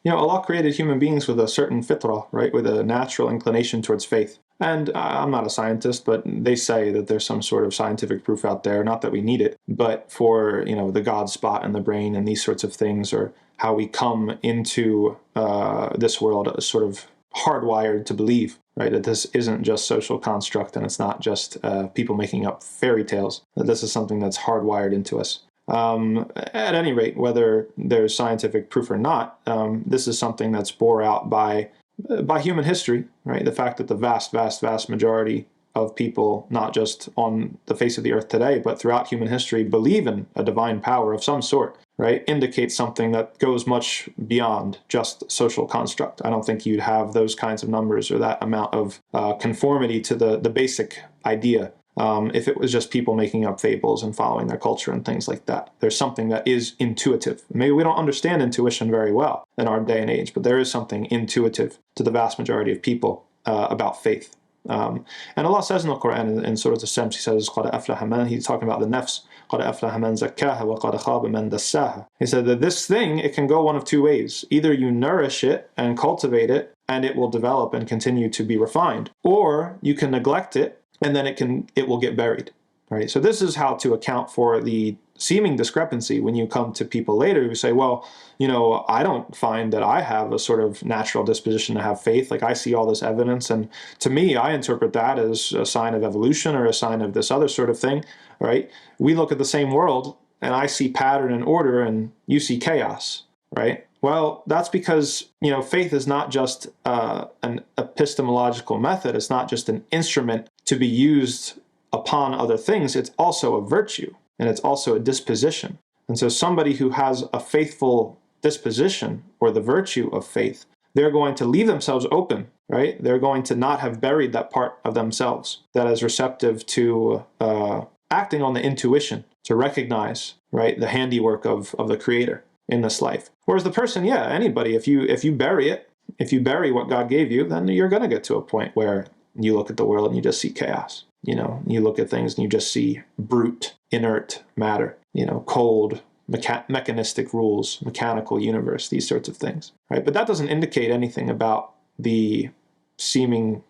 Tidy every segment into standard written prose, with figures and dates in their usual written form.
Allah created human beings with a certain fitrah, right, with a natural inclination towards faith. And I'm not a scientist, but they say that there's some sort of scientific proof out there, not that we need it, but for, the God spot in the brain and these sorts of things, or how we come into this world sort of hardwired to believe, right, that this isn't just social construct and it's not just people making up fairy tales, that this is something that's hardwired into us. At any rate, whether there's scientific proof or not, this is something that's bore out by human history, right? The fact that the vast, vast, vast majority of people, not just on the face of the earth today, but throughout human history, believe in a divine power of some sort, right, indicates something that goes much beyond just social construct. I don't think you'd have those kinds of numbers or that amount of conformity to the basic idea if it was just people making up fables and following their culture and things like that. There's something that is intuitive. Maybe we don't understand intuition very well in our day and age, but there is something intuitive to the vast majority of people about faith. And Allah says in the Quran, in Surah Al-Shams, He says, قَدْ أَفْلَحَ مَنْ, He's talking about the nafs, قَدْ أَفْلَحَ مَنْ زَكَّاهَا وَقَدْ خَابَ مَنْ دَسَّاهَا. He said that this thing, it can go one of two ways. Either you nourish it and cultivate it, and it will develop and continue to be refined, or you can neglect it, and then it will get buried, right? So this is how to account for the seeming discrepancy when you come to people later who say, well, I don't find that I have a sort of natural disposition to have faith. Like, I see all this evidence, and to me, I interpret that as a sign of evolution or a sign of this other sort of thing, right? We look at the same world, and I see pattern and order, and you see chaos, right? Well, that's because, faith is not just an epistemological method. It's not just an instrument to be used upon other things. It's also a virtue, and it's also a disposition. And so somebody who has a faithful disposition, or the virtue of faith, they're going to leave themselves open, right? They're going to not have buried that part of themselves that is receptive to acting on the intuition, to recognize, right, the handiwork of the Creator in this life. Whereas the person, anybody, if you bury it, if you bury what God gave you, then you're going to get to a point where you look at the world and you just see chaos. You look at things and you just see brute, inert matter, cold, mechanistic rules, mechanical universe, these sorts of things, right? But that doesn't indicate anything about the seeming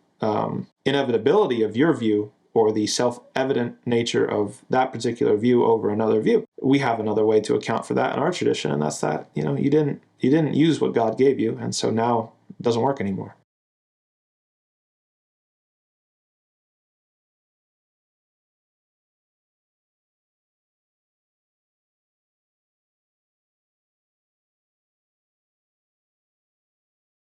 inevitability of your view, or the self-evident nature of that particular view over another view. We have another way to account for that in our tradition, and that's that, you didn't use what God gave you, and so now it doesn't work anymore.